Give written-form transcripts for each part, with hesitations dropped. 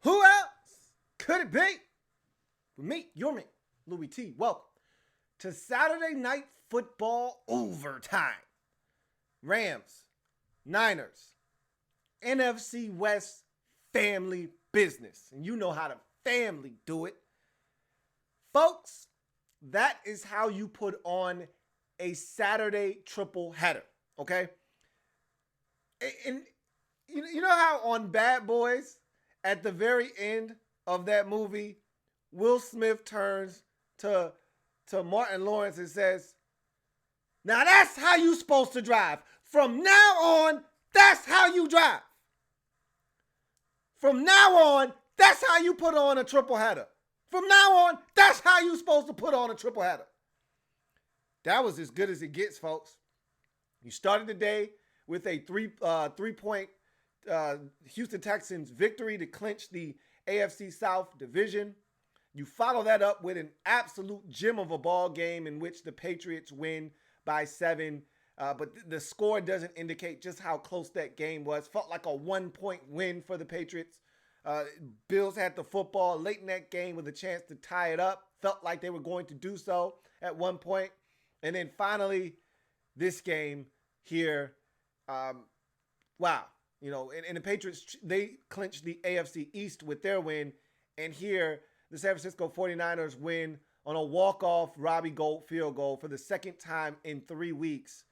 Who else could it be? With me, your man, Louie T. Welcome to Saturday Night Football Overtime. Rams, Niners, NFC West family business. And you know how the family do it. Folks, that is how you put on a Saturday triple header, okay? And you know how on Bad Boys, at the very end of that movie, Will Smith turns to Martin Lawrence and says, now that's how you supposed to drive. From now on, that's how you drive. From now on, that's how you put on a triple header. From now on, that's how you supposed to put on a triple header. That was as good as it gets, folks. You started the day with a three-point Houston Texans victory to clinch the AFC South division. You follow that up with an absolute gem of a ball game in which the Patriots win by 7. But the score doesn't indicate just how close that game was. Felt like a 1-point win for the Patriots. Bills had the football late in that game with a chance to tie it up. Felt like they were going to do so at one point. And then finally, this game here, wow. You know, and the Patriots, they clinched the AFC East with their win. And here, the San Francisco 49ers win on a walk-off Robbie Gould field goal for the second time in 3 weeks,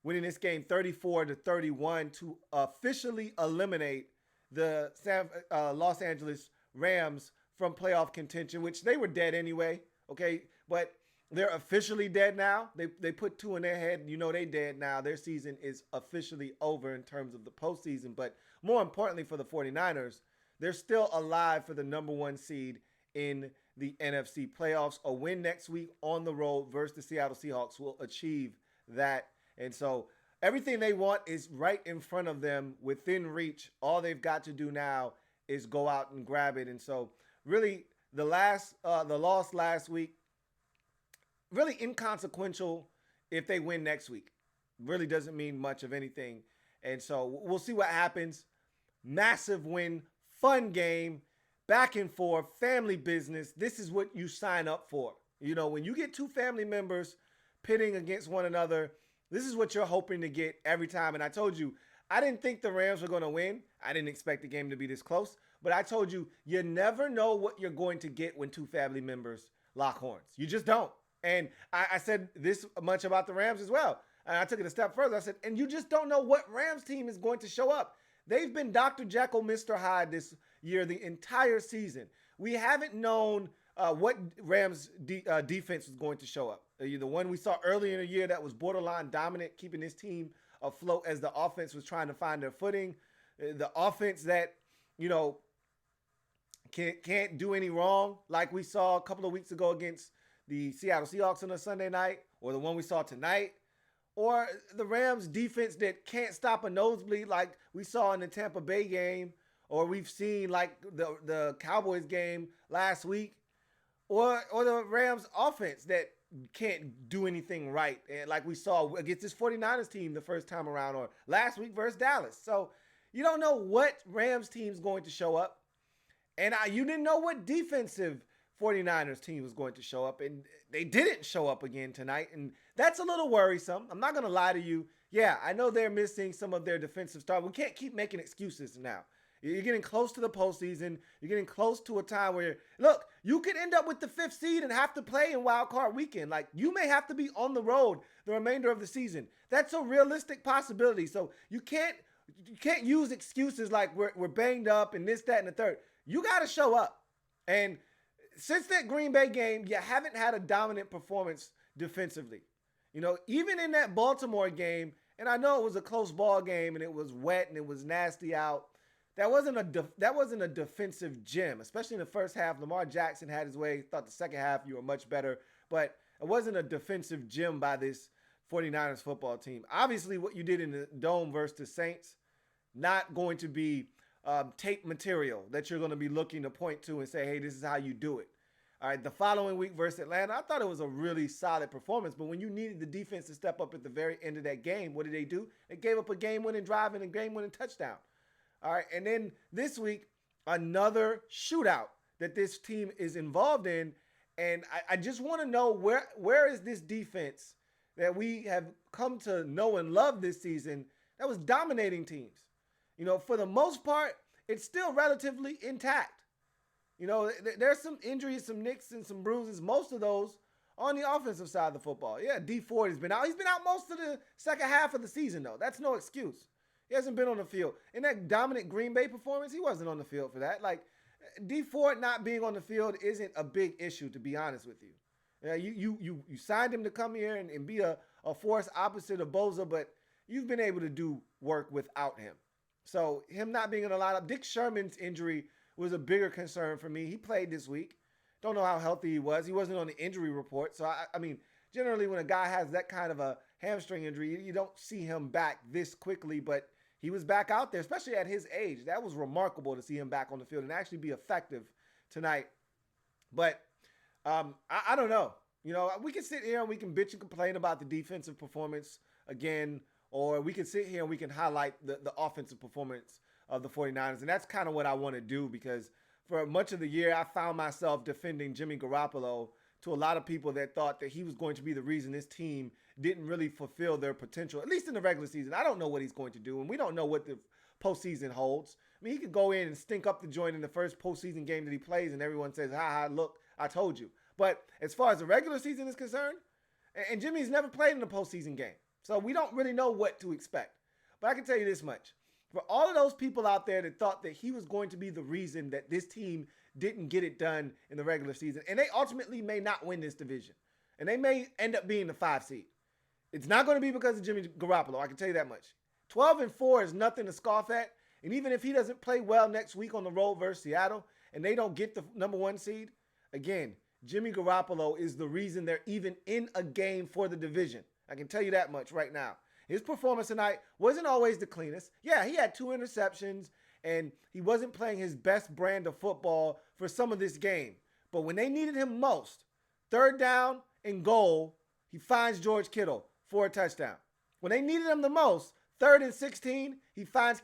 winning this game 34-31 to officially eliminate the Los Angeles Rams from playoff contention, which they were dead anyway, okay? But they're officially dead now. They put 2 in their head. You know they dead now. Their season is officially over in terms of the postseason. But more importantly for the 49ers, they're still alive for the number 1 seed in the NFC playoffs. A win next week on the road versus the Seattle Seahawks will achieve that. And so everything they want is right in front of them, within reach. All they've got to do now is go out and grab it. And so really the loss last week, really inconsequential if they win next week. Really doesn't mean much of anything. And so we'll see what happens. Massive win, fun game, back and forth, family business. This is what you sign up for. You know, when you get 2 family members pitting against one another, this is what you're hoping to get every time. And I told you, I didn't think the Rams were going to win. I didn't expect the game to be this close. But I told you, you never know what you're going to get when 2 family members lock horns. You just don't. And I said this much about the Rams as well. And I took it a step further. I said, and you just don't know what Rams team is going to show up. They've been Dr. Jekyll, Mr. Hyde this year, the entire season. We haven't known what Rams defense was going to show up. The one we saw earlier in the year that was borderline dominant, keeping his team afloat as the offense was trying to find their footing. The offense that, you know, can't do any wrong, like we saw a couple of weeks ago against the Seattle Seahawks on a Sunday night, or the one we saw tonight, or the Rams defense that can't stop a nosebleed like we saw in the Tampa Bay game, or we've seen like the Cowboys game last week, or the Rams offense that can't do anything right, and like we saw against this 49ers team the first time around, or last week versus Dallas. So you don't know what Rams team's going to show up, and you didn't know what defensive 49ers team was going to show up, and they didn't show up again tonight, and that's a little worrisome. I'm not going to lie to you. Yeah, I know they're missing some of their defensive stars. We can't keep making excuses now. You're getting close to the postseason. You're getting close to a time where, look, you could end up with the 5th seed and have to play in wild card weekend. Like, you may have to be on the road the remainder of the season. That's a realistic possibility. So you can't use excuses like we're banged up and this, that, and the third. You got to show up. And since that Green Bay game, you haven't had a dominant performance defensively. You know, even in that Baltimore game, and I know it was a close ball game and it was wet and it was nasty out, that wasn't a defensive gem, especially in the first half. Lamar Jackson had his way. Thought the second half you were much better, but it wasn't a defensive gem by this 49ers football team. Obviously, what you did in the Dome versus the Saints, not going to be tape material that you're going to be looking to point to and say, hey, this is how you do it. All right, the following week versus Atlanta, I thought it was a really solid performance, but when you needed the defense to step up at the very end of that game, what did they do? They gave up a game-winning drive and a game-winning touchdown. All right, and then this week, another shootout that this team is involved in. And I just want to know where is this defense that we have come to know and love this season that was dominating teams? For the most part, it's still relatively intact. There's some injuries, some nicks, and some bruises. Most of those on the offensive side of the football. Yeah, D Ford has been out. He's been out most of the second half of the season, though. That's no excuse. He hasn't been on the field. In that dominant Green Bay performance, he wasn't on the field for that. Like, D Ford not being on the field isn't a big issue, to be honest with you. You signed him to come here and be a force opposite of Boza, but you've been able to do work without him. So him not being in the lineup, Dick Sherman's injury was a bigger concern for me. He played this week. Don't know how healthy he was. He wasn't on the injury report. So, I mean, generally when a guy has that kind of a hamstring injury, you don't see him back this quickly, but he was back out there, especially at his age. That was remarkable to see him back on the field and actually be effective tonight. But I don't know. We can sit here and we can bitch and complain about the defensive performance again, or we can sit here and we can highlight the offensive performance of the 49ers. And that's kind of what I want to do, because for much of the year, I found myself defending Jimmy Garoppolo to a lot of people that thought that he was going to be the reason this team didn't really fulfill their potential, at least in the regular season. I don't know what he's going to do, and we don't know what the postseason holds. I mean, he could go in and stink up the joint in the first postseason game that he plays, and everyone says, look, I told you. But as far as the regular season is concerned, and Jimmy's never played in a postseason game, so we don't really know what to expect. But I can tell you this much. For all of those people out there that thought that he was going to be the reason that this team didn't get it done in the regular season, and they ultimately may not win this division, and they may end up being the 5 seed. It's not going to be because of Jimmy Garoppolo, I can tell you that much. 12-4 is nothing to scoff at, and even if he doesn't play well next week on the road versus Seattle, and they don't get the number 1 seed, again, Jimmy Garoppolo is the reason they're even in a game for the division. I can tell you that much right now. His performance tonight wasn't always the cleanest. Yeah, he had 2 interceptions, and he wasn't playing his best brand of football for some of this game. But when they needed him most, 3rd down and goal, he finds George Kittle for a touchdown. When they needed him the most, 3rd and 16, he finds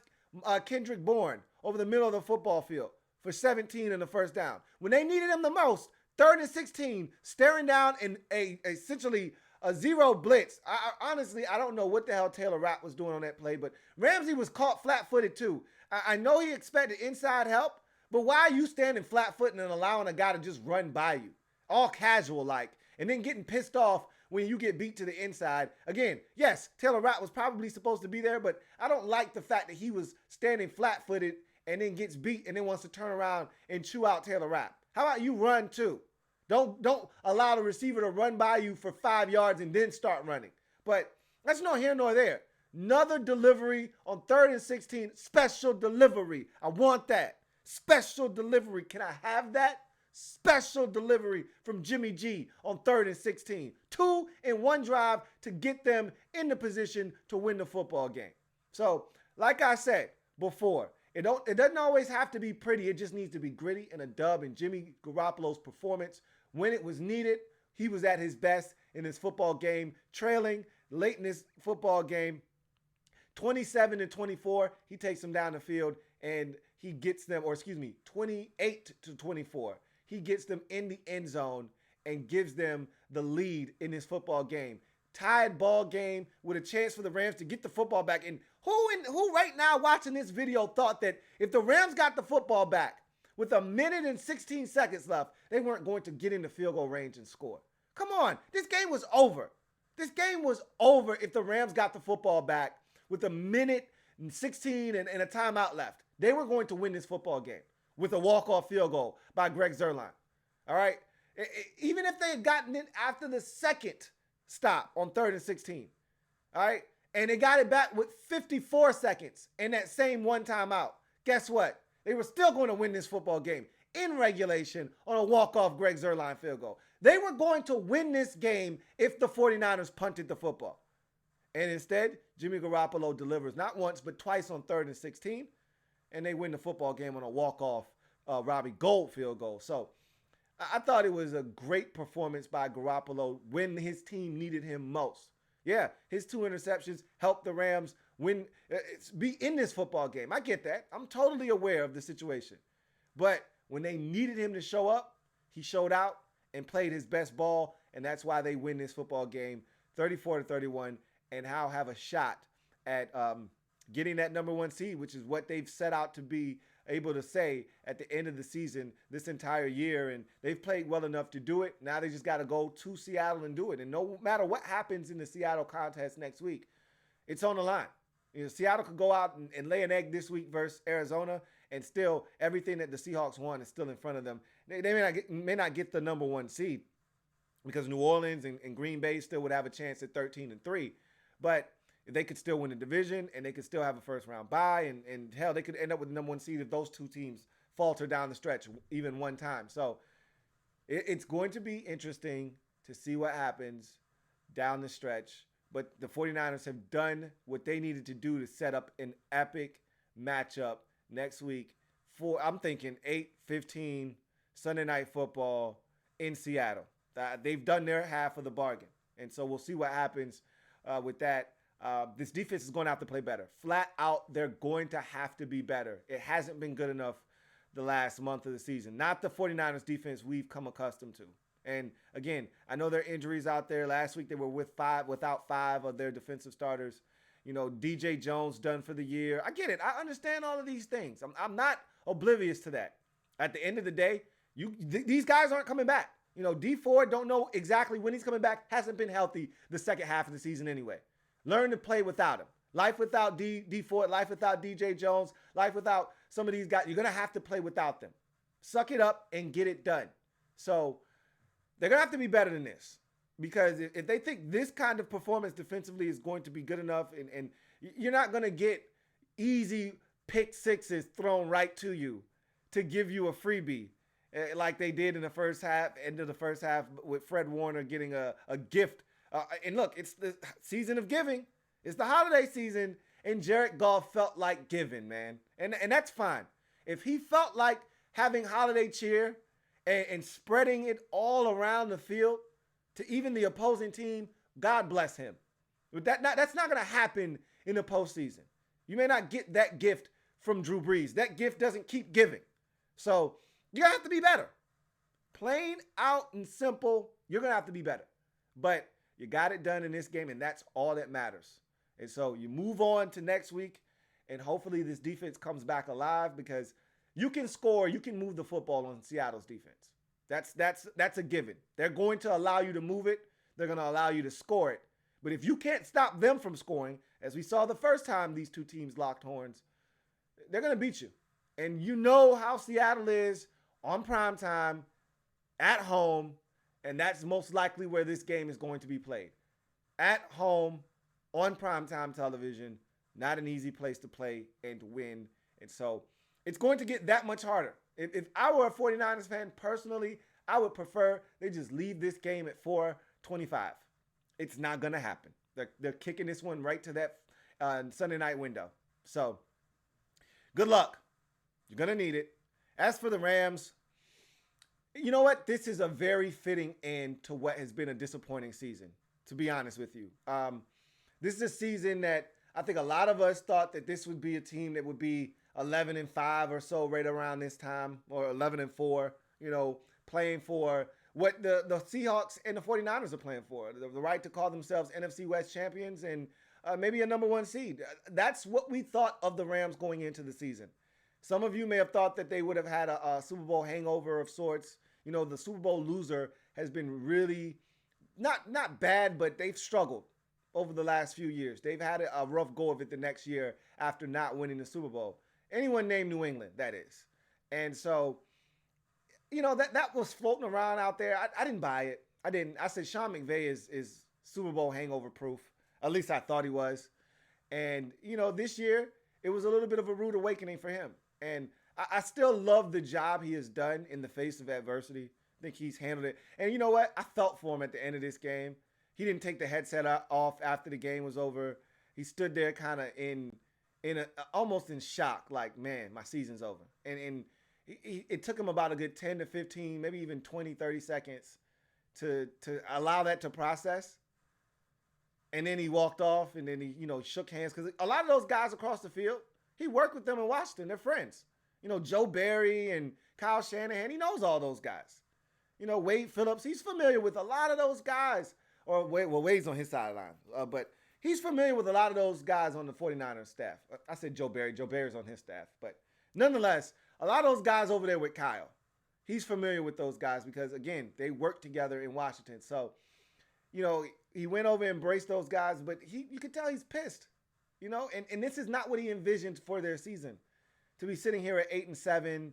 Kendrick Bourne over the middle of the football field for 17 and the 1st down. When they needed him the most, 3rd and 16, staring down in essentially a zero blitz. Honestly, I don't know what the hell Taylor Rapp was doing on that play, but Ramsey was caught flat-footed too. I know he expected inside help, but why are you standing flat-footed and allowing a guy to just run by you? All casual-like, and then getting pissed off when you get beat to the inside. Again, yes, Taylor Rapp was probably supposed to be there, but I don't like the fact that he was standing flat-footed and then gets beat and then wants to turn around and chew out Taylor Rapp. How about you run too? Don't allow the receiver to run by you for 5 yards and then start running. But that's no here nor there. Another delivery on 3rd and 16. Special delivery. I want that. Special delivery. Can I have that? Special delivery from Jimmy G on 3rd and 16. 2 in 1 drive to get them in the position to win the football game. So, like I said before, it doesn't always have to be pretty. It just needs to be gritty and a dub. And Jimmy Garoppolo's performance, when it was needed, he was at his best in this football game, trailing late in this football game, 27-24. He takes them down the field and he gets them, 28-24. He gets them in the end zone and gives them the lead in this football game. Tied ball game with a chance for the Rams to get the football back. And who right now watching this video thought that if the Rams got the football back with 1 minute and 16 seconds left, they weren't going to get into field goal range and score? Come on. This game was over. This game was over if the Rams got the football back with 1 minute and 16 and a timeout left. They were going to win this football game with a walk-off field goal by Greg Zuerlein. All right? Even if they had gotten it after the second stop on 3rd and 16. All right? And they got it back with 54 seconds in that same one timeout. Guess what? They were still going to win this football game in regulation on a walk-off Greg Zuerlein field goal. They were going to win this game if the 49ers punted the football. And instead, Jimmy Garoppolo delivers not once but twice on 3rd and 16, and they win the football game on a walk-off Robbie Gould field goal. So I thought it was a great performance by Garoppolo when his team needed him most. Yeah, his 2 interceptions helped the Rams be in this football game. I get that. I'm totally aware of the situation. But when they needed him to show up, he showed out and played his best ball, and that's why they win this football game 34-31, and how have a shot at getting that number one seed, which is what they've set out to be able to say at the end of the season this entire year. And they've played well enough to do it. Now they just got to go to Seattle and do it. And no matter what happens in the Seattle contest next week, it's on the line. Seattle could go out and lay an egg this week versus Arizona, and still everything that the Seahawks won is still in front of them. They may not get the number one seed, because New Orleans and Green Bay still would have a chance at 13-3. But they could still win the division, and they could still have a first-round bye, and hell, they could end up with the number one seed if those two teams falter down the stretch even one time. So it's going to be interesting to see what happens down the stretch. But the 49ers have done what they needed to do to set up an epic matchup next week for, I'm thinking, 8-15 Sunday Night Football in Seattle. They've done their half of the bargain. And so we'll see what happens with that. This defense is going to have to play better. Flat out, they're going to have to be better. It hasn't been good enough the last month of the season. Not the 49ers defense we've come accustomed to. And again, I know there are injuries out there. Last week they were without five of their defensive starters. DJ Jones done for the year. I get it. I understand all of these things. I'm not oblivious to that. At the end of the day, these guys aren't coming back. D Ford, don't know exactly when he's coming back. Hasn't been healthy the second half of the season anyway. Learn to play without him. Life without D Ford, life without DJ Jones, life without some of these guys. You're going to have to play without them. Suck it up and get it done. So they're going to have to be better than this, because if they think this kind of performance defensively is going to be good enough, and you're not going to get easy pick sixes thrown right to you to give you a freebie like they did in the first half, end of the first half, with Fred Warner getting a gift. And look, it's the season of giving. It's the holiday season, and Jared Goff felt like giving, man. And that's fine. If he felt like having holiday cheer and spreading it all around the field to even the opposing team, God bless him. But that's not going to happen in the postseason. You may not get that gift from Drew Brees. That gift doesn't keep giving. So you're going to have to be better. Plain out and simple, you're going to have to be better. But you got it done in this game, and that's all that matters. And so you move on to next week, and hopefully this defense comes back alive, because you can score, you can move the football on Seattle's defense. That's a given. They're going to allow you to move it. They're going to allow you to score it. But if you can't stop them from scoring, as we saw the first time these two teams locked horns, they're going to beat you. And you know how Seattle is on primetime, at home, and that's most likely where this game is going to be played. At home, on primetime television, not an easy place to play and to win. And so it's going to get that much harder. If I were a 49ers fan, personally, I would prefer they just leave this game at 4:25. It's not going to happen. They're kicking this one right to that Sunday night window. So good luck. You're going to need it. As for the Rams, you know what? This is a very fitting end to what has been a disappointing season, to be honest with you. This is a season that I think a lot of us thought that this would be a team that would be 11-5 or so right around this time, or 11-4, playing for what the Seahawks and the 49ers are playing for, the right to call themselves NFC West champions and maybe a number one seed. That's what we thought of the Rams going into the season. Some of you may have thought that they would have had a Super Bowl hangover of sorts. The Super Bowl loser has been really not bad, but they've struggled over the last few years. They've had a rough go of it the next year after not winning the Super Bowl. Anyone named New England, that is. And so, that was floating around out there. I didn't buy it. I didn't. I said Sean McVay is Super Bowl hangover proof. At least I thought he was. And, this year, it was a little bit of a rude awakening for him. And I still love the job he has done in the face of adversity. I think he's handled it. And you know what? I felt for him at the end of this game. He didn't take the headset off after the game was over. He stood there kind of almost in shock, like, man, my season's over. And it took him about a good 10 to 15, maybe even 20, 30 seconds to allow that to process. And then he walked off, and then he, shook hands. Because a lot of those guys across the field, he worked with them in Washington. They're friends. Joe Barry and Kyle Shanahan. He knows all those guys. Wade Phillips, he's familiar with a lot of those guys. Or Wade's on his sideline. But he's familiar with a lot of those guys on the 49ers staff. I said Joe Barry. Joe Barry's on his staff. But nonetheless, a lot of those guys over there with Kyle, he's familiar with those guys because, again, they work together in Washington. So, he went over and embraced those guys, but you could tell he's pissed. And this is not what he envisioned for their season. To be sitting here at 8-7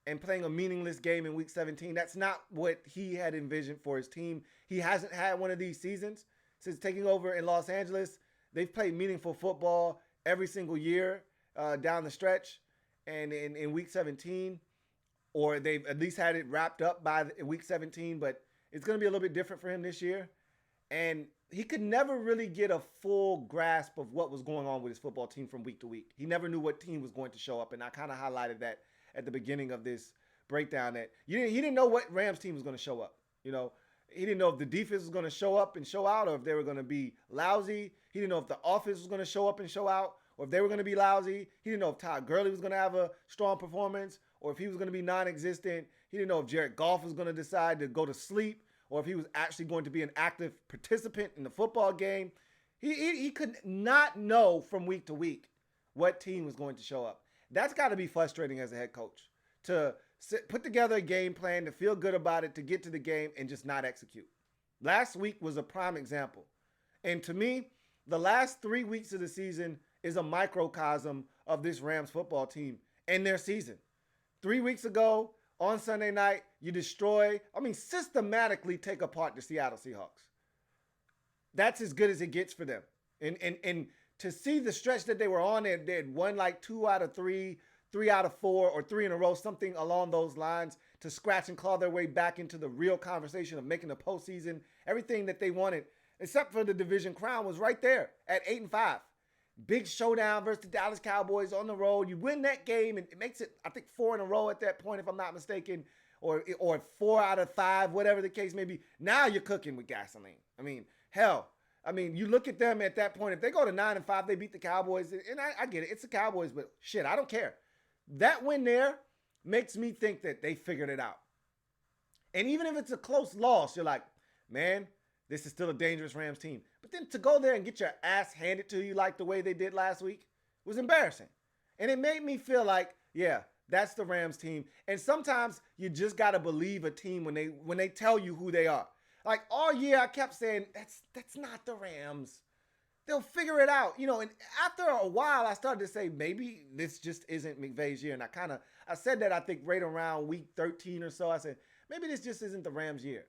and playing a meaningless game in week 17, that's not what he had envisioned for his team. He hasn't had one of these seasons since taking over in Los Angeles. They've played meaningful football every single year down the stretch. And in week 17, or they've at least had it wrapped up by week 17, but it's going to be a little bit different for him this year. And he could never really get a full grasp of what was going on with his football team from week to week. He never knew what team was going to show up. And I kind of highlighted that at the beginning of this breakdown, that he didn't know what Rams team was going to show up. He didn't know if the defense was going to show up and show out, or if they were going to be lousy. He didn't know if the offense was going to show up and show out, or if they were going to be lousy. He didn't know if Todd Gurley was going to have a strong performance, or if he was going to be non-existent. He didn't know if Jared Goff was going to decide to go to sleep, or if he was actually going to be an active participant in the football game. He could not know from week to week what team was going to show up. That's got to be frustrating as a head coach, to put together a game plan, to feel good about it, to get to the game and just not execute. Last week was a prime example. And to me, the last 3 weeks of the season is a microcosm of this Rams football team and their season. 3 weeks ago, on Sunday night, you systematically take apart the Seattle Seahawks. That's as good as it gets for them. And to see the stretch that they were on, they had won like 2 out of 3, 3 out of 4, or 3 in a row, something along those lines, to scratch and claw their way back into the real conversation of making the postseason. Everything that they wanted, except for the division crown, was right there at 8-5. Big showdown versus the Dallas Cowboys on the road. You win that game, and it makes it, I think, 4 in a row at that point, if I'm not mistaken, or 4 out of 5, whatever the case may be. Now you're cooking with gasoline. You look at them at that point. If they go to 9-5, they beat the Cowboys, and I get it. It's the Cowboys, but shit, I don't care. That win there makes me think that they figured it out. And even if it's a close loss, you're like, man, this is still a dangerous Rams team. But then to go there and get your ass handed to you like the way they did last week was embarrassing. And it made me feel like, yeah, that's the Rams team. And sometimes you just got to believe a team when they tell you who they are. Like all year I kept saying, that's not the Rams. They'll figure it out. And after a while I started to say, maybe this just isn't McVay's year. And I said that, I think, right around week 13 or so. I said, maybe this just isn't the Rams' year.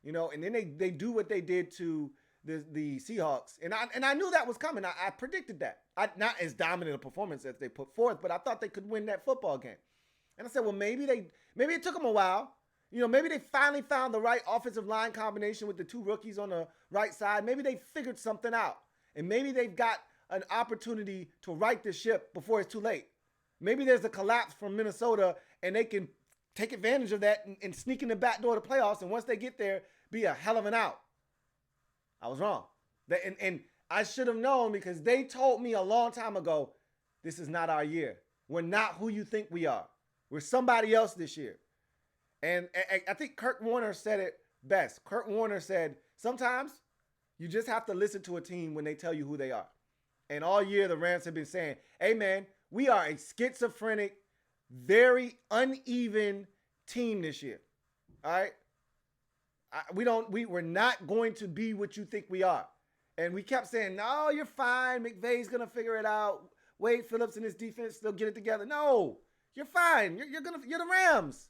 And then they do what they did to the Seahawks. And I knew that was coming. I predicted that. Not as dominant a performance as they put forth, but I thought they could win that football game. And I said, well, maybe it took them a while. Maybe they finally found the right offensive line combination with the 2 rookies on the right side. Maybe they figured something out. And maybe they've got an opportunity to right the ship before it's too late. Maybe there's a collapse from Minnesota and they can take advantage of that and sneak in the back door of the playoffs. And once they get there, be a hell of an out. I was wrong. And I should have known, because they told me a long time ago, this is not our year. We're not who you think we are. We're somebody else this year. And I think Kurt Warner said it best. Kurt Warner said, sometimes you just have to listen to a team when they tell you who they are. And all year the Rams have been saying, hey man, we are a schizophrenic, very uneven team this year. All right? We're not going to be what you think we are. And we kept saying, no, you're fine. McVay's going to figure it out. Wade Phillips and his defense, they'll get it together. No, you're fine. You're the Rams.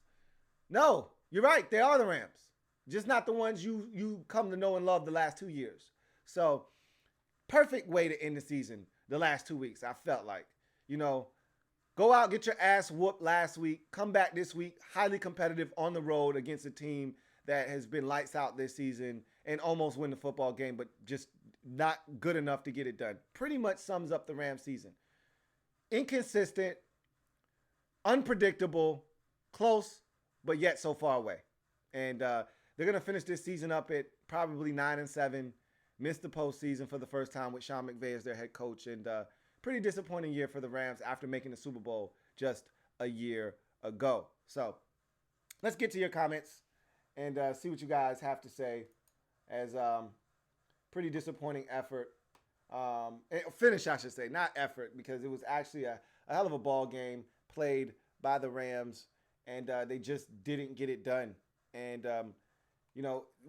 No, you're right. They are the Rams. Just not the ones you come to know and love the last 2 years. So perfect way to end the season the last 2 weeks, I felt like. Go out, get your ass whooped last week. Come back this week, highly competitive on the road against a team that has been lights out this season and almost win the football game, but just not good enough to get it done. Pretty much sums up the Rams season. Inconsistent, unpredictable, close, but yet so far away. And they're going to finish this season up at probably 9-7, miss the postseason for the first time with Sean McVay as their head coach. And pretty disappointing year for the Rams after making the Super Bowl just a year ago. So let's get to your comments and see what you guys have to say as pretty disappointing effort. Finish, I should say, not effort, because it was actually a hell of a ball game played by the Rams, and they just didn't get it done. And,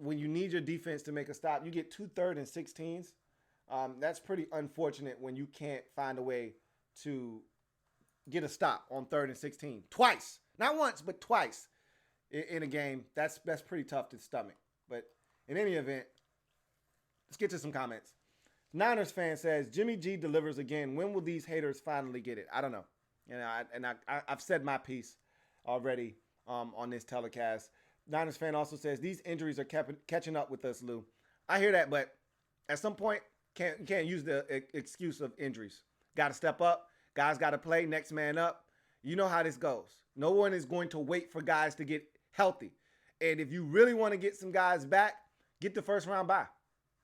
when you need your defense to make a stop, you get 2 3rd and 16s. That's pretty unfortunate when you can't find a way to get a stop on 3rd and 16 twice, not once, but twice in a game. That's pretty tough to stomach. But in any event, let's get to some comments. Niners fan says, Jimmy G delivers again. When will these haters finally get it? I don't know. I've said my piece already on this telecast. Niners fan also says, these injuries are catching up with us, Lou. I hear that, but at some point, you can't use the excuse of injuries. Got to step up. Guys got to play. Next man up. You know how this goes. No one is going to wait for guys to get healthy. And if you really want to get some guys back, get the first round bye.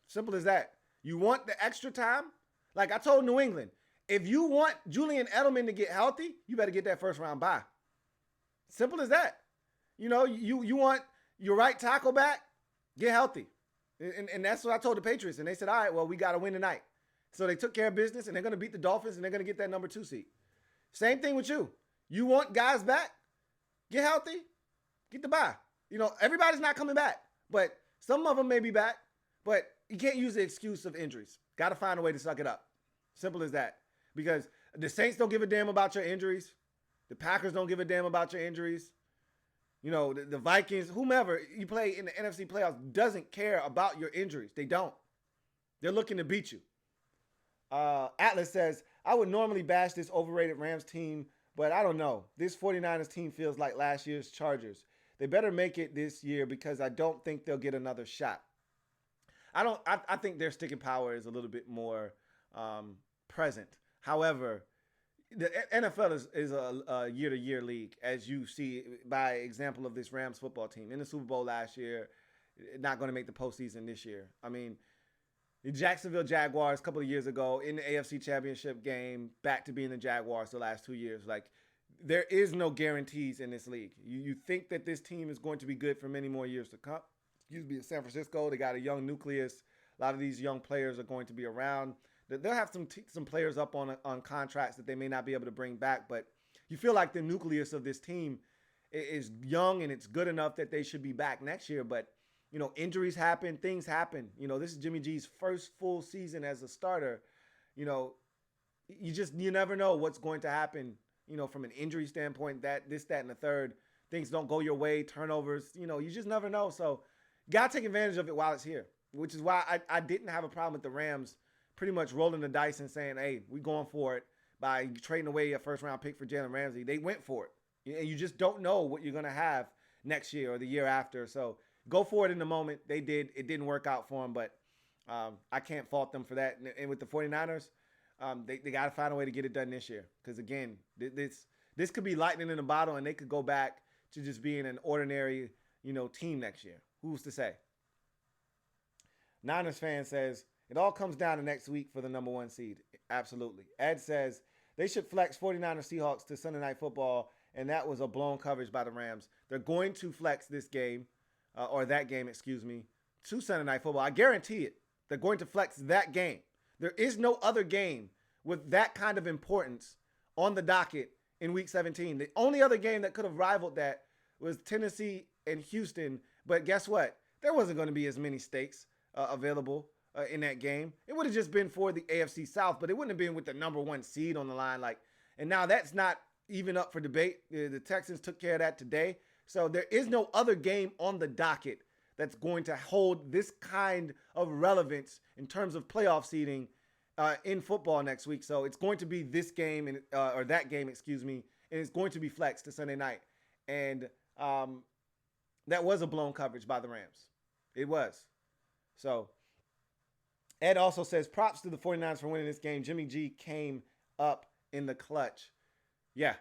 Simple as that. You want the extra time? Like I told New England, if you want Julian Edelman to get healthy, you better get that first round bye. Simple as that. You want your right tackle back, get healthy. And that's what I told the Patriots. And they said, all right, well, we got to win tonight. So they took care of business, and they're going to beat the Dolphins, and they're going to get that number 2 seed. Same thing with you. You want guys back, get healthy, get the bye. Everybody's not coming back, but some of them may be back. But you can't use the excuse of injuries. Got to find a way to suck it up. Simple as that. Because the Saints don't give a damn about your injuries. The Packers don't give a damn about your injuries. The Vikings, whomever you play in the NFC playoffs doesn't care about your injuries. They don't. They're looking to beat you. Atlas says, I would normally bash this overrated Rams team, but I don't know. This 49ers team feels like last year's Chargers. They better make it this year because I don't think they'll get another shot. I think their sticking power is a little bit more present. However, the NFL is a year-to-year league, as you see by example of this Rams football team. In the Super Bowl last year, not going to make the postseason this year. I mean, the Jacksonville Jaguars a couple of years ago in the AFC Championship game, back to being the Jaguars the last 2 years. Like, there is no guarantees in this league. You think that this team is going to be good for many more years to come. Excuse me, in San Francisco, they got a young nucleus. A lot of these young players are going to be around. They'll have some players up on contracts that they may not be able to bring back, but you feel like the nucleus of this team is young and it's good enough that they should be back next year. But, injuries happen, things happen. This is Jimmy G's first full season as a starter. You never know what's going to happen, from an injury standpoint, that, and the third. Things don't go your way, turnovers, you just never know. So you got to take advantage of it while it's here, which is why I didn't have a problem with the Rams pretty much rolling the dice and saying, hey, we're going for it by trading away a first-round pick for Jalen Ramsey. They went for it. And you just don't know what you're going to have next year or the year after. So go for it in the moment. They did. It didn't work out for them, but I can't fault them for that. And with the 49ers, they got to find a way to get it done this year. Because, again, this could be lightning in a bottle, and they could go back to just being an ordinary, team next year. Who's to say? Niners fan says, it all comes down to next week for the number 1 seed. Absolutely. Ed says they should flex 49ers Seahawks to Sunday Night Football, and that was a blown coverage by the Rams. They're going to flex this game, to Sunday Night Football. I guarantee it. They're going to flex that game. There is no other game with that kind of importance on the docket in Week 17. The only other game that could have rivaled that was Tennessee and Houston, but guess what? There wasn't going to be as many stakes available in that game. It would have just been for the AFC South, but it wouldn't have been with the number 1 seed on the line. And now that's not even up for debate. The Texans took care of that today. So there is no other game on the docket that's going to hold this kind of relevance in terms of playoff seeding in football next week. So it's going to be this game or that game, and it's going to be flexed to Sunday night. And that was a blown coverage by the Rams. It was. So Ed also says, props to the 49ers for winning this game. Jimmy G came up in the clutch. Yeah,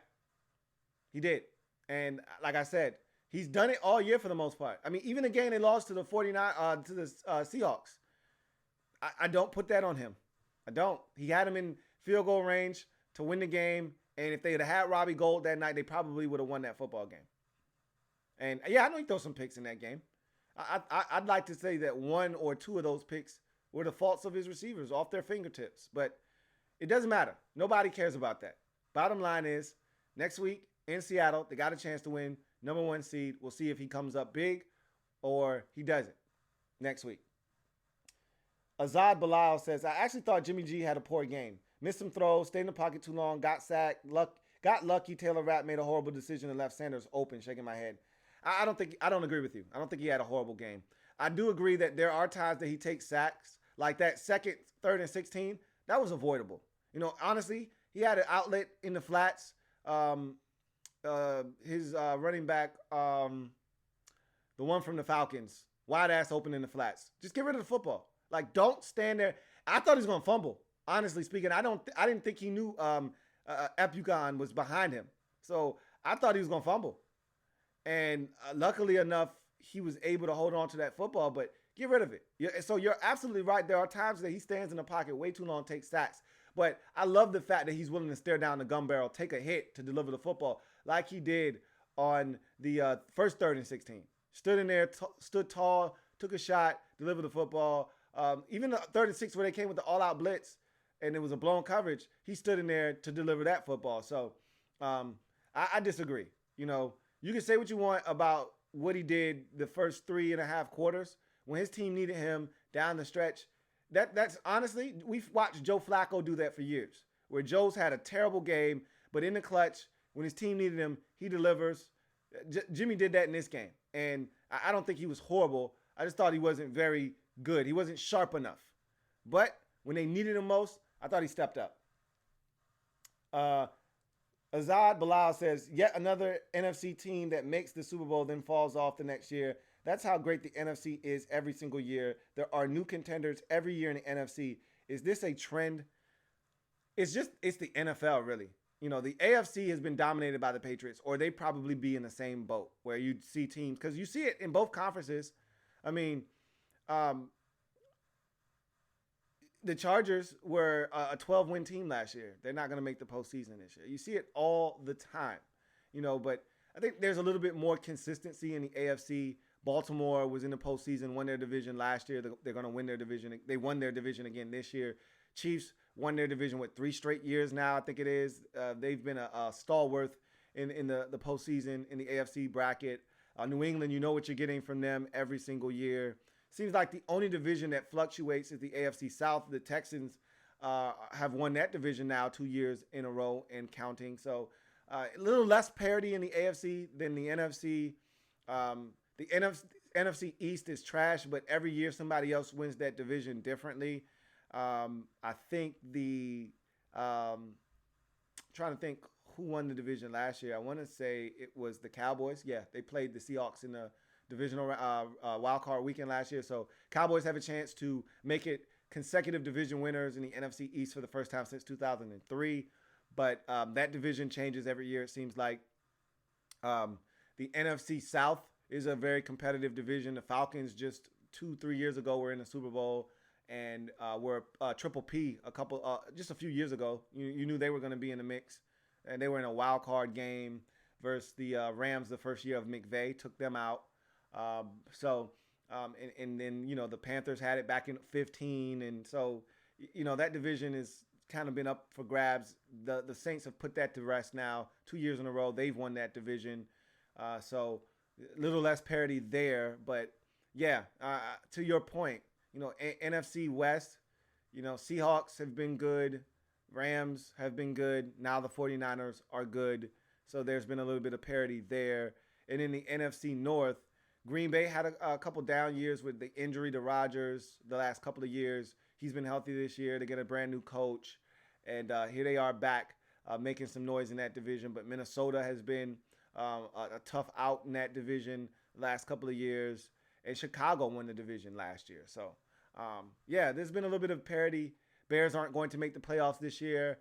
he did. And like I said, he's done it all year for the most part. I mean, even the game they lost to the Seahawks. I don't put that on him. I don't. He had him in field goal range to win the game, And if they had had Robbie Gold that night, they probably would have won that football game. And yeah, I know he threw some picks in that game. I'd like to say that one or two of those picks were the faults of his receivers off their fingertips. But it doesn't matter. Nobody cares about that. Bottom line is, next week in Seattle, they got a chance to win number 1 seed. We'll see if he comes up big or he doesn't next week. Azad Bilal says, I actually thought Jimmy G had a poor game. Missed some throws, stayed in the pocket too long, got sacked, got lucky. Taylor Rapp made a horrible decision and left Sanders open, shaking my head. I don't agree with you. I don't think he had a horrible game. I do agree that there are times that he takes sacks, like that second, 3rd and 16. That was avoidable. You know, honestly, he had an outlet in the flats. His running back, the one from the Falcons, wide ass open in the flats. Just get rid of the football. Like, don't stand there. I thought he was gonna fumble. Honestly speaking, I didn't think he knew Epukon was behind him. So I thought he was gonna fumble. And luckily enough, he was able to hold on to that football, but get rid of it. So you're absolutely right. There are times that he stands in the pocket way too long, takes sacks. But I love the fact that he's willing to stare down the gun barrel, take a hit to deliver the football, like he did on the first 3rd and 16. Stood in there, stood tall, took a shot, delivered the football. Even the 3rd and 6 where they came with the all-out blitz and it was a blown coverage, he stood in there to deliver that football. So I disagree. You know, you can say what you want about what he did the first 3.5 quarters. When his team needed him down the stretch, that's honestly, we've watched Joe Flacco do that for years, where Joe's had a terrible game, but in the clutch, when his team needed him, he delivers. Jimmy did that in this game, and I don't think he was horrible. I just thought he wasn't very good. He wasn't sharp enough. But when they needed him most, I thought he stepped up. Azad Bilal says, yet another NFC team that makes the Super Bowl then falls off the next year. That's how great the NFC is every single year. There are new contenders every year in the NFC. Is this a trend? It's the NFL, really. You know, the AFC has been dominated by the Patriots, or they probably be in the same boat where you see teams, because you see it in both conferences. I mean, the Chargers were a 12-win team last year. They're not going to make the postseason this year. You see it all the time, you know, but I think there's a little bit more consistency in the AFC. Baltimore was in the postseason, won their division last year. They're going to win their division. They won their division again this year. Chiefs won their division, 3 straight years now, I think it is. They've been a stalwart in the postseason in the AFC bracket. New England, you know what you're getting from them every single year. Seems like the only division that fluctuates is the AFC South. The Texans have won that division now 2 years in a row and counting. So a little less parity in the AFC than the NFC. The NFC East is trash, but every year somebody else wins that division differently. I think trying to think who won the division last year. I want to say it was the Cowboys. Yeah, they played the Seahawks in the divisional wild card weekend last year. So Cowboys have a chance to make it consecutive division winners in the NFC East for the first time since 2003. But that division changes every year, it seems like. The NFC South is a very competitive division. The Falcons just 2-3 years ago were in the Super Bowl and were Triple P just a few years ago. You knew they were going to be in the mix, and they were in a wild card game versus the Rams the first year of McVay, took them out. And then, you know, the Panthers had it back in 2015. And so, you know, that division is kind of been up for grabs. The Saints have put that to rest now. 2 years in a row, they've won that division. So a little less parity there. But, yeah, to your point, you know, NFC West, you know, Seahawks have been good. Rams have been good. Now the 49ers are good. So there's been a little bit of parity there. And in the NFC North, Green Bay had a couple down years with the injury to Rodgers the last couple of years. He's been healthy this year. They get a brand new coach. And here they are back making some noise in that division. But Minnesota has been a tough out in that division the last couple of years. And Chicago won the division last year. So, yeah, there's been a little bit of parity. Bears aren't going to make the playoffs this year.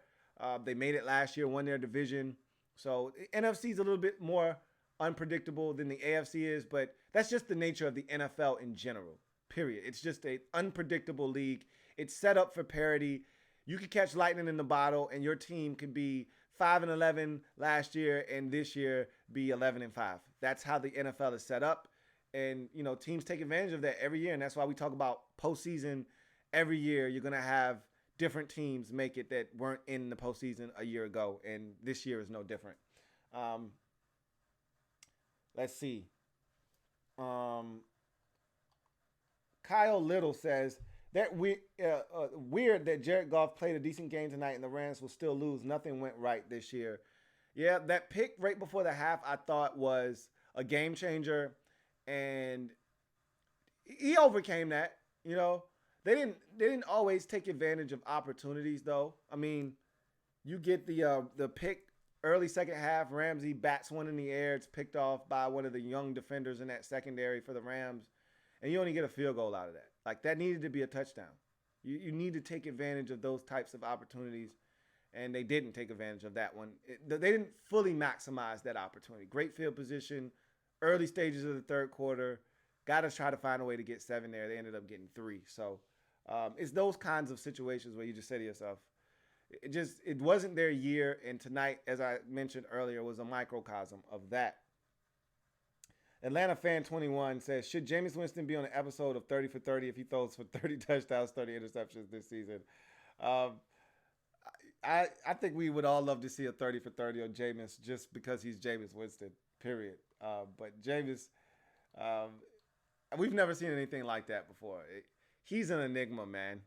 They made it last year, won their division. So NFC is a little bit more unpredictable than the AFC is, but that's just the nature of the NFL in general, period. It's just an unpredictable league. It's set up for parity. You could catch lightning in the bottle, and your team could be 5-11 last year and this year be 11-5. That's how the NFL is set up. And, teams take advantage of that every year. And that's why we talk about postseason every year. You're going to have different teams make it that weren't in the postseason a year ago. And this year is no different. Let's see. Kyle Little says, that weird that Jared Goff played a decent game tonight and the Rams will still lose. Nothing went right this year. Yeah, that pick right before the half I thought was a game changer, and he overcame that. They didn't always take advantage of opportunities though. I mean, you get the pick early second half. Ramsey bats one in the air. It's picked off by one of the young defenders in that secondary for the Rams, and you only get a field goal out of that. Like, that needed to be a touchdown. You need to take advantage of those types of opportunities, and they didn't take advantage of that one. They didn't fully maximize that opportunity. Great field position, early stages of the third quarter. Got to try to find a way to get 7 there. They ended up getting 3. So it's those kinds of situations where you just say to yourself, it wasn't their year, and tonight, as I mentioned earlier, was a microcosm of that. Atlanta Fan 21 says, should Jameis Winston be on an episode of 30 for 30 if he throws for 30 touchdowns, 30 interceptions this season? I think we would all love to see a 30 for 30 on Jameis just because he's Jameis Winston, period. But Jameis, we've never seen anything like that before. He's an enigma, man.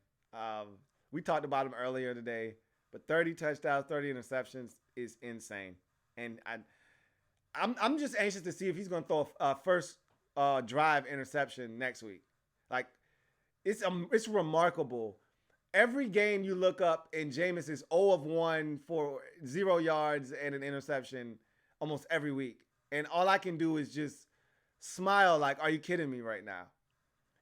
We talked about him earlier today, but 30 touchdowns, 30 interceptions is insane. And I'm just anxious to see if he's going to throw a first drive interception next week. Like, it's remarkable. Every game you look up and Jameis is 0 of 1 for 0 yards and an interception almost every week. And all I can do is just smile like, are you kidding me right now?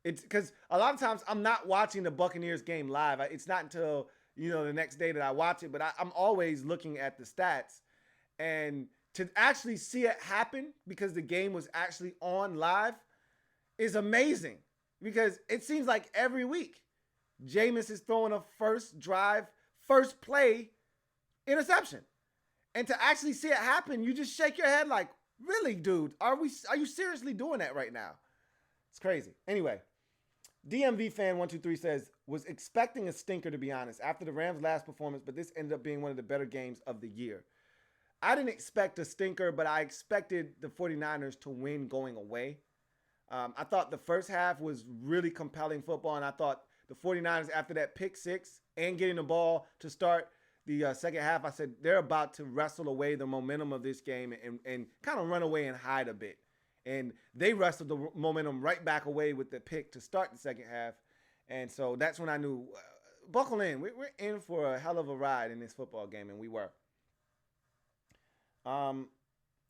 It's because a lot of times I'm not watching the Buccaneers game live. It's not until, the next day that I watch it, but I'm always looking at the stats. And to actually see it happen because the game was actually on live is amazing, because it seems like every week Jameis is throwing a first drive, first play interception. And to actually see it happen, you just shake your head like, really, dude? Are you seriously doing that right now? It's crazy. Anyway, DMV fan 123 says, was expecting a stinker, to be honest, after the Rams' last performance, but this ended up being one of the better games of the year. I didn't expect a stinker, but I expected the 49ers to win going away. I thought the first half was really compelling football, and I thought the 49ers, after that pick six and getting the ball to start the second half, I said they're about to wrestle away the momentum of this game and kind of run away and hide a bit. And they wrestled the momentum right back away with the pick to start the second half. And so that's when I knew, buckle in. We're in for a hell of a ride in this football game, and we were.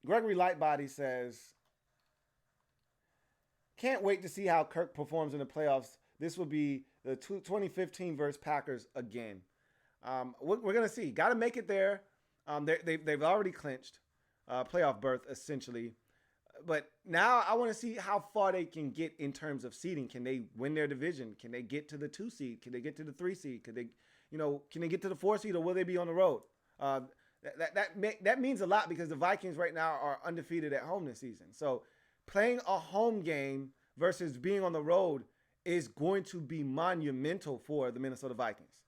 Gregory Lightbody says, can't wait to see how Kirk performs in the playoffs. This will be the 2015 versus Packers again. We're going to see. Got to make it there. They've already clinched playoff berth, essentially. But now I want to see how far they can get in terms of seeding. Can they win their division? Can they get to the 2 seed? Can they get to the 3 seed? Can they get to the 4 seed, or will they be on the road? That means a lot, because the Vikings right now are undefeated at home this season. So playing a home game versus being on the road is going to be monumental for the Minnesota Vikings.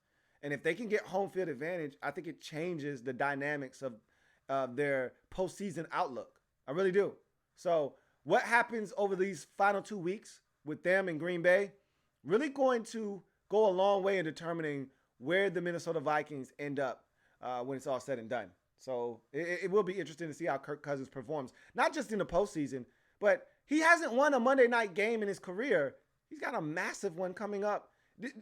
And if they can get home field advantage, I think it changes the dynamics of their postseason outlook. I really do. So what happens over these final 2 weeks with them in Green Bay really going to go a long way in determining where the Minnesota Vikings end up when it's all said and done. So it will be interesting to see how Kirk Cousins performs, not just in the postseason, but he hasn't won a Monday night game in his career. He's got a massive one coming up.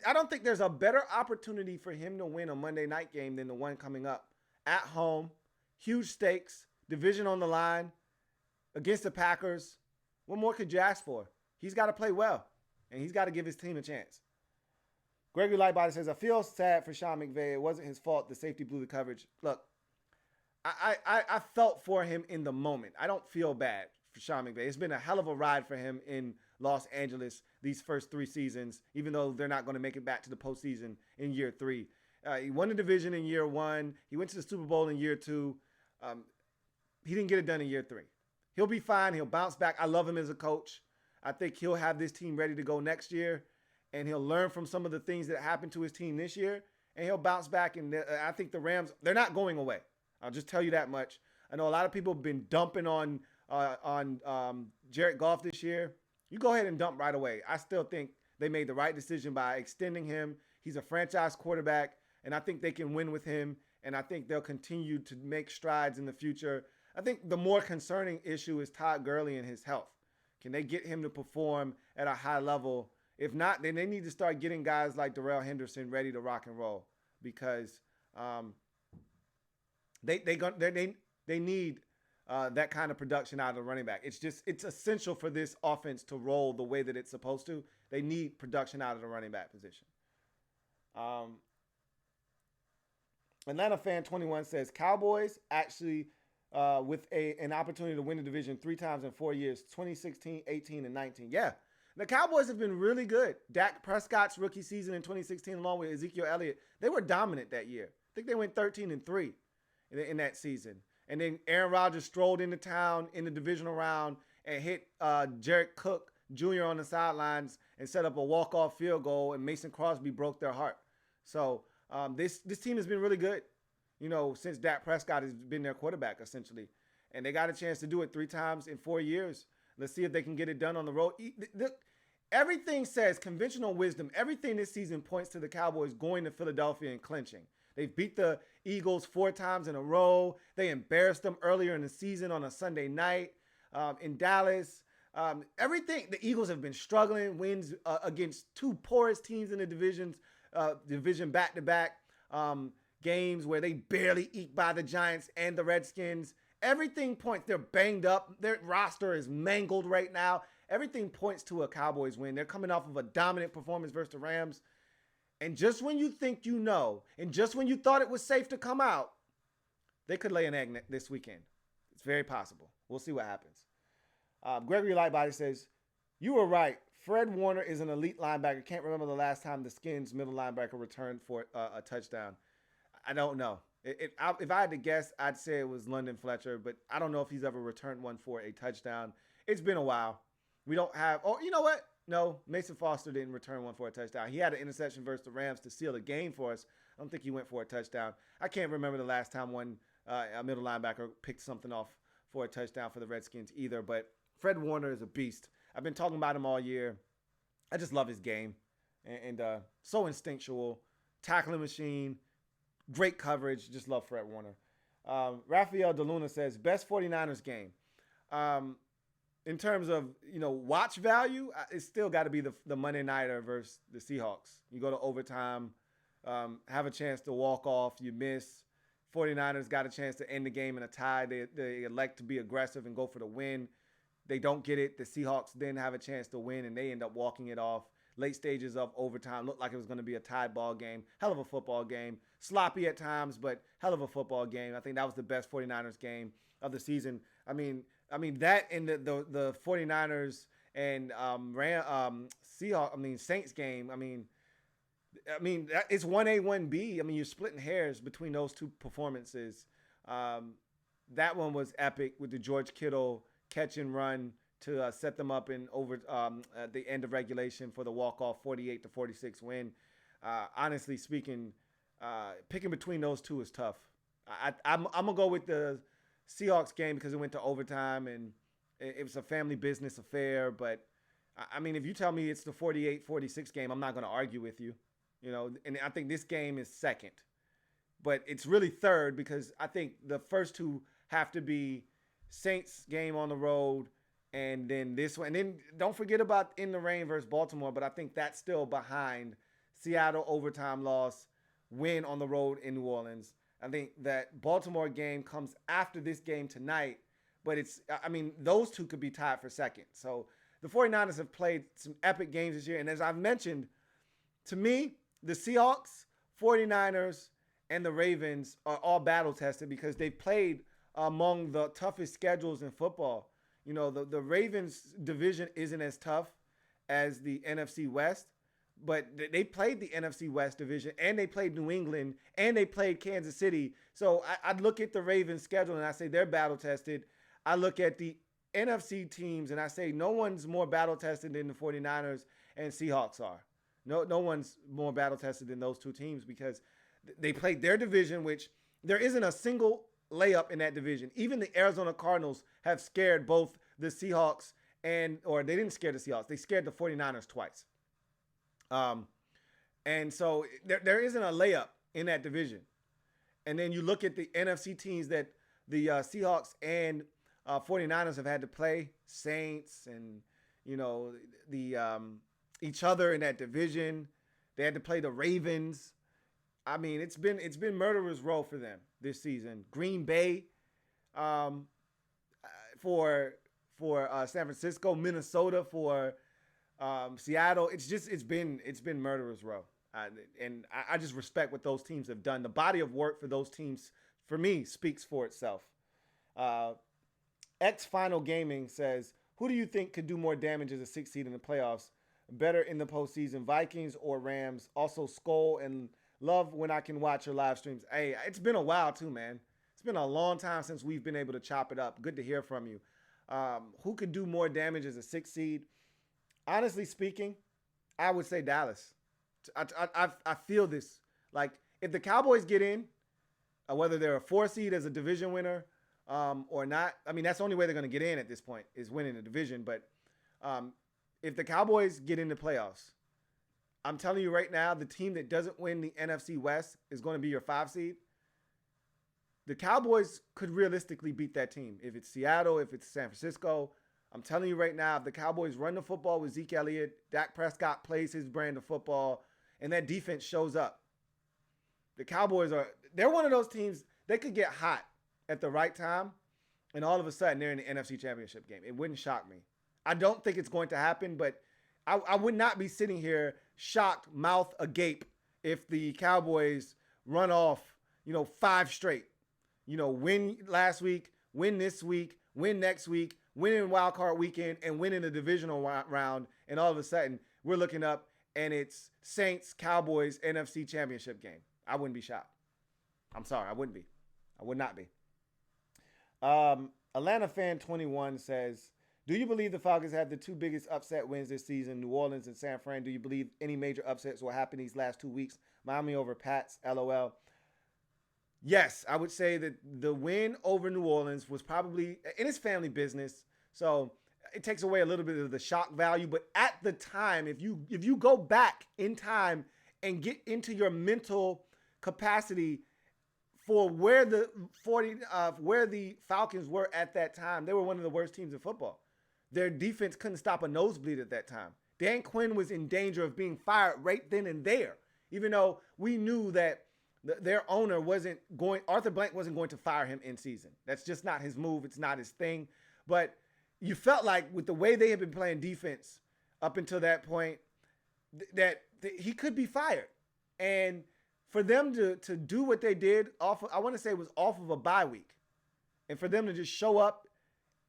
I don't think there's a better opportunity for him to win a Monday night game than the one coming up at home. Huge stakes, division on the line, against the Packers. What more could you ask for? He's got to play well, and he's got to give his team a chance. Gregory Lightbody says, I feel sad for Sean McVay. It wasn't his fault. The safety blew the coverage. Look, I felt for him in the moment. I don't feel bad for Sean McVay. It's been a hell of a ride for him in Los Angeles these first 3 seasons, even though they're not going to make it back to the postseason in year 3. He won the division in year 1. He went to the Super Bowl in year 2. He didn't get it done in year 3. He'll be fine. He'll bounce back. I love him as a coach. I think he'll have this team ready to go next year, and he'll learn from some of the things that happened to his team this year, and he'll bounce back. And I think the Rams, they're not going away. I'll just tell you that much. I know a lot of people have been dumping on Jared Goff this year. You go ahead and dump right away. I still think they made the right decision by extending him. He's a franchise quarterback, and I think they can win with him, and I think they'll continue to make strides in the future. I think the more concerning issue is Todd Gurley and his health. Can they get him to perform at a high level? If not, then they need to start getting guys like Darrell Henderson ready to rock and roll, because they need that kind of production out of the running back. It's essential for this offense to roll the way that it's supposed to. They need production out of the running back position. Atlanta fan 21 says Cowboys actually with an opportunity to win the division 3 times in 4 years, 2016, 18, and 19. Yeah, the Cowboys have been really good. Dak Prescott's rookie season in 2016, along with Ezekiel Elliott, they were dominant that year. I think they went 13-3 in that season. And then Aaron Rodgers strolled into town in the divisional round and hit Jared Cook Jr. on the sidelines and set up a walk-off field goal, and Mason Crosby broke their heart. So this team has been really good, since Dak Prescott has been their quarterback, essentially. And they got a chance to do it 3 times in 4 years. Let's see if they can get it done on the road. Everything says, conventional wisdom, everything this season points to the Cowboys going to Philadelphia and clinching. They've beat the Eagles 4 times in a row. They embarrassed them earlier in the season on a Sunday night in Dallas. Everything, the Eagles have been struggling, wins against 2 poorest teams in the division back-to-back games where they barely eke by the Giants and the Redskins. Everything points, they're banged up. Their roster is mangled right now. Everything points to a Cowboys win. They're coming off of a dominant performance versus the Rams. And just when you think you know, and just when you thought it was safe to come out, they could lay an egg this weekend. It's very possible. We'll see what happens. Gregory Lightbody says, you were right. Fred Warner is an elite linebacker. Can't remember the last time the Skins middle linebacker returned for a touchdown. I don't know. If I had to guess, I'd say it was London Fletcher, but I don't know if he's ever returned one for a touchdown. It's been a while. We don't have – oh, you know what? No, Mason Foster didn't return one for a touchdown. He had an interception versus the Rams to seal a game for us. I don't think he went for a touchdown. I can't remember the last time a middle linebacker picked something off for a touchdown for the Redskins either, but Fred Warner is a beast. I've been talking about him all year. I just love his game, and so instinctual, tackling machine, great coverage. Just love Fred Warner. Rafael DeLuna says, best 49ers game. In terms of, watch value, it's still got to be the Monday Nighter versus the Seahawks. You go to overtime, have a chance to walk off, you miss. 49ers got a chance to end the game in a tie. They elect to be aggressive and go for the win. They don't get it. The Seahawks then have a chance to win, and they end up walking it off. Late stages of overtime. Looked like it was going to be a tied ball game. Hell of a football game. Sloppy at times, but hell of a football game. I think that was the best 49ers game of the season. I mean that and the 49ers and Saints game. It's 1A, 1B. You're splitting hairs between those 2 performances. That one was epic with the George Kittle catch and run to set them up in over at the end of regulation for the walk-off 48-46 win. Honestly speaking, picking between those 2 is tough. I'm going to go with the Seahawks game because it went to overtime and it was a family business affair. But, if you tell me it's the 48-46 game, I'm not going to argue with you. And I think this game is second. But it's really third because I think the first 2 have to be Saints game on the road, and then this one. And then don't forget about in the rain versus Baltimore, but I think that's still behind Seattle overtime loss, win on the road in New Orleans. I think that Baltimore game comes after this game tonight, but those 2 could be tied for second. So the 49ers have played some epic games this year. And as I've mentioned, to me, the Seahawks, 49ers, and the Ravens are all battle tested because they've played among the toughest schedules in football. The Ravens division isn't as tough as the NFC West, but they played the NFC West division, and they played New England, and they played Kansas City. So I look at the Ravens schedule and I say they're battle tested. I look at the NFC teams and I say no one's more battle tested than the 49ers and Seahawks are. No one's more battle tested than those two teams because they played their division, which there isn't a single layup in that division. Even the Arizona Cardinals have scared both the Seahawks or they didn't scare the Seahawks. They scared the 49ers twice. And so there isn't a layup in that division. And then you look at the NFC teams that the Seahawks and 49ers have had to play, Saints and, the each other in that division. They had to play the Ravens. I mean, it's been murderer's row for them this season. Green Bay for San Francisco, Minnesota for Seattle. It's been murderer's row. And I just respect what those teams have done. The body of work for those teams, for me, speaks for itself. X Final Gaming says, who do you think could do more damage as a 6th seed in the playoffs? Better in the postseason, Vikings or Rams? Also, Skull and love when I can watch your live streams. Hey, it's been a while too, man. It's been a long time since we've been able to chop it up. Good to hear from you. Who could do more damage as a 6th seed? Honestly speaking, I would say Dallas. I feel this. Like, if the Cowboys get in, whether they're a 4 seed as a division winner or not, I mean, that's the only way they're going to get in at this point is winning the division. But if the Cowboys get in the playoffs, I'm telling you right now, the team that doesn't win the NFC West is going to be your 5 seed. The Cowboys could realistically beat that team. If it's Seattle, if it's San Francisco, I'm telling you right now, if the Cowboys run the football with Zeke Elliott, Dak Prescott plays his brand of football, and that defense shows up, the Cowboys they're one of those teams, they could get hot at the right time, and all of a sudden they're in the NFC Championship game. It wouldn't shock me. I don't think it's going to happen, but I would not be sitting here shocked, mouth agape, if the Cowboys run off, 5 straight. Win last week, win this week, win next week, win in wild card weekend, and win in the divisional round, and all of a sudden we're looking up and it's Saints, Cowboys, NFC Championship game. I wouldn't be shocked. I'm sorry, I wouldn't be. I would not be. Atlanta Fan 21 says, do you believe the Falcons have the 2 biggest upset wins this season, New Orleans and San Fran? Do you believe any major upsets will happen these last 2 weeks? Miami over Pats, LOL. Yes, I would say that the win over New Orleans was probably, and it's family business, so it takes away a little bit of the shock value. But at the time, if you go back in time and get into your mental capacity for where the Falcons were at that time, they were one of the worst teams in football. Their defense couldn't stop a nosebleed at that time. Dan Quinn was in danger of being fired right then and there, even though we knew that their owner Arthur Blank wasn't going to fire him in season. That's just not his move. It's not his thing. But you felt like with the way they had been playing defense up until that point, that he could be fired. And for them to do what they did I want to say it was off of a bye week, and for them to just show up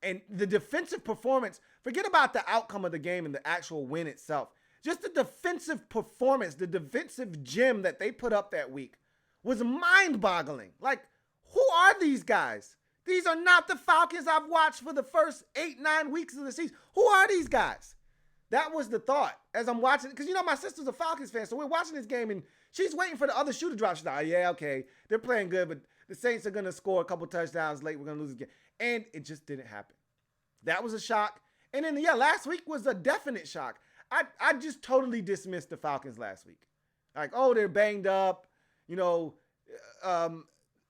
and the defensive performance, forget about the outcome of the game and the actual win itself. Just the defensive performance, the defensive gem that they put up that week was mind-boggling. Like, who are these guys? These are not the Falcons I've watched for the first 8-9 weeks of the season. Who are these guys? That was the thought as I'm watching, because my sister's a Falcons fan, so we're watching this game and she's waiting for the other shoe to drop. She's like, yeah, okay, they're playing good, but the Saints are going to score a couple touchdowns late. We're going to lose the game. And it just didn't happen. That was a shock. And then, last week was a definite shock. I just totally dismissed the Falcons last week. Like, oh, they're banged up.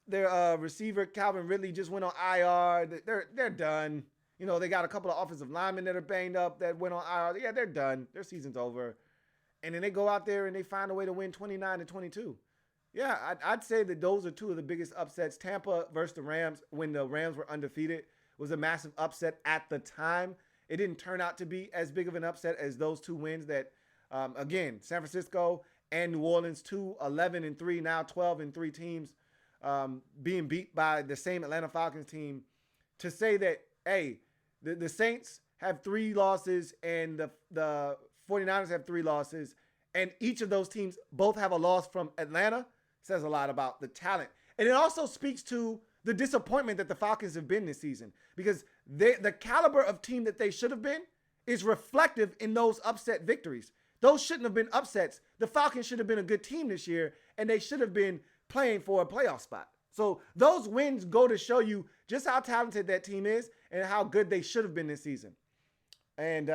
Their receiver, Calvin Ridley, just went on IR. They're done. They got a couple of offensive linemen that are banged up that went on IR. Yeah, they're done. Their season's over. And then they go out there and they find a way to win 29-22. Yeah, I'd say that those are 2 of the biggest upsets. Tampa versus the Rams, when the Rams were undefeated, was a massive upset at the time. It didn't turn out to be as big of an upset as those 2 wins that, again, San Francisco and New Orleans, 2 11-3, now 12-3 teams being beat by the same Atlanta Falcons team. To say that, hey, the Saints have 3 losses and the 49ers have 3 losses, and each of those teams both have a loss from Atlanta, says a lot about the talent. And it also speaks to the disappointment that the Falcons have been this season, because the caliber of team that they should have been is reflective in those upset victories. Those shouldn't have been upsets. The Falcons should have been a good team this year, and they should have been playing for a playoff spot. So those wins go to show you just how talented that team is and how good they should have been this season. And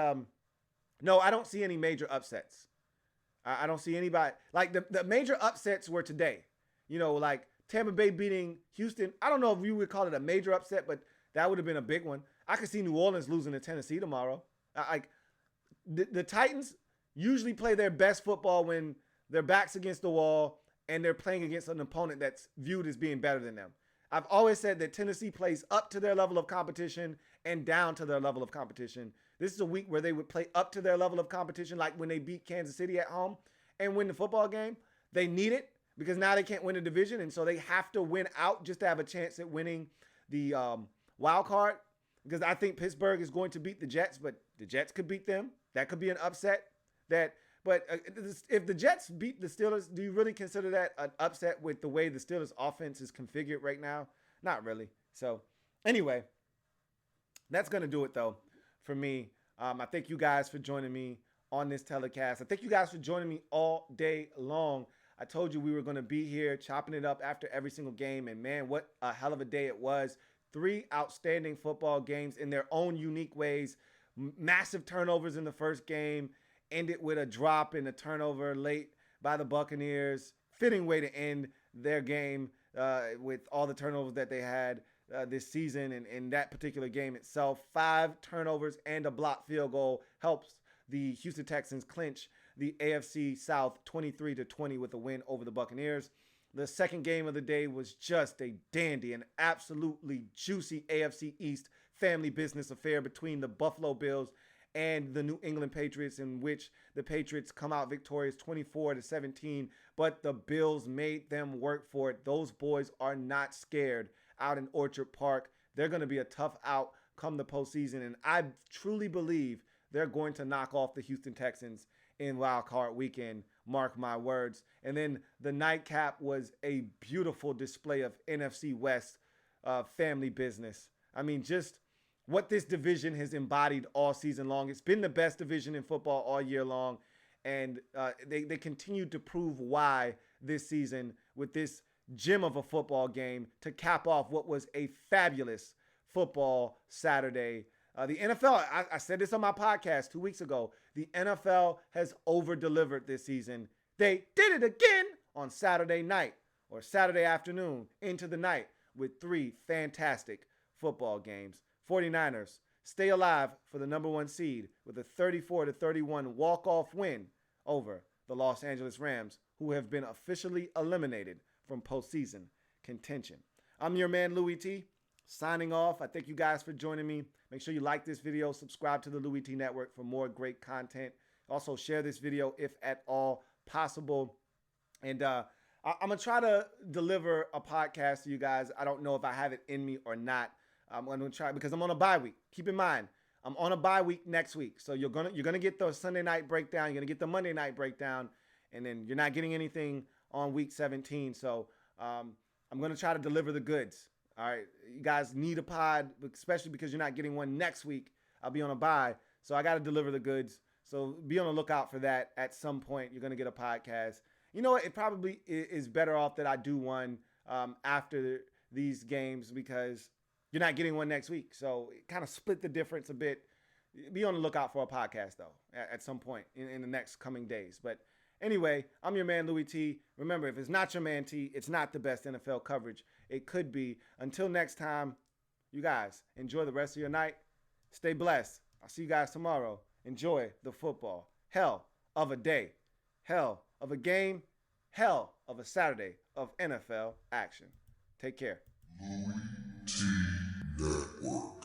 no, I don't see any major upsets. I don't see anybody. Like the major upsets were today. Like Tampa Bay beating Houston. I don't know if you would call it a major upset, but that would have been a big one. I could see New Orleans losing to Tennessee tomorrow. The Titans usually play their best football when their back's against the wall and they're playing against an opponent that's viewed as being better than them. I've always said that Tennessee plays up to their level of competition and down to their level of competition. This is a week where they would play up to their level of competition, like when they beat Kansas City at home and win the football game. They need it because now they can't win the division, and so they have to win out just to have a chance at winning the wild card, because I think Pittsburgh is going to beat the Jets, but the Jets could beat them. That could be an upset. But if the Jets beat the Steelers, do you really consider that an upset with the way the Steelers offense is configured right now? Not really. So anyway, that's going to do it though for me. I thank you guys for joining me on this telecast. I thank you guys for joining me all day long. I told you we were going to be here chopping it up after every single game, and man, what a hell of a day it was. 3 outstanding football games in their own unique ways. Massive turnovers in the first game. Ended with a drop and a turnover late by the Buccaneers. Fitting way to end their game with all the turnovers that they had this season. And in that particular game itself, 5 turnovers and a blocked field goal helps the Houston Texans clinch the AFC South 23-20 with a win over the Buccaneers. The second game of the day was just a dandy and absolutely juicy AFC East family business affair between the Buffalo Bills and the New England Patriots, in which the Patriots come out victorious 24-17, but the Bills made them work for it. Those boys are not scared out in Orchard Park. They're going to be a tough out come the postseason, and I truly believe they're going to knock off the Houston Texans in Wild Card Weekend. Mark my words. And then the nightcap was a beautiful display of NFC West family business. I mean, just what this division has embodied all season long. It's been the best division in football all year long. And they continue to prove why this season with this gem of a football game to cap off what was a fabulous football Saturday. The NFL, I said this on my podcast 2 weeks ago, the NFL has over-delivered this season. They did it again on Saturday night or Saturday afternoon into the night with 3 fantastic football games. 49ers stay alive for the number 1 seed with a 34-31 walk-off win over the Los Angeles Rams, who have been officially eliminated from postseason contention. I'm your man, Louie T, signing off. I thank you guys for joining me. Make sure you like this video, subscribe to the Louie T Network for more great content. Also, share this video if at all possible. And I'm going to try to deliver a podcast to you guys. I don't know if I have it in me or not. I'm going to try because I'm on a bye week. Keep in mind, I'm on a bye week next week. So you're gonna get the Sunday night breakdown. You're going to get the Monday night breakdown. And then you're not getting anything on week 17. So I'm going to try to deliver the goods. All right, you guys need a pod, especially because you're not getting one next week. I'll be on a bye, so I got to deliver the goods. So be on the lookout for that. At some point, you're going to get a podcast. You know what? It probably is better off that I do one after these games because you're not getting one next week. So kind of split the difference a bit. Be on the lookout for a podcast, though, at some point in the next coming days. But anyway, I'm your man, Louie T. Remember, if it's not your man T, it's not the best NFL coverage it could be. Until next time, you guys, enjoy the rest of your night. Stay blessed. I'll see you guys tomorrow. Enjoy the football. Hell of a day. Hell of a game. Hell of a Saturday of NFL action. Take care. Louie T Network.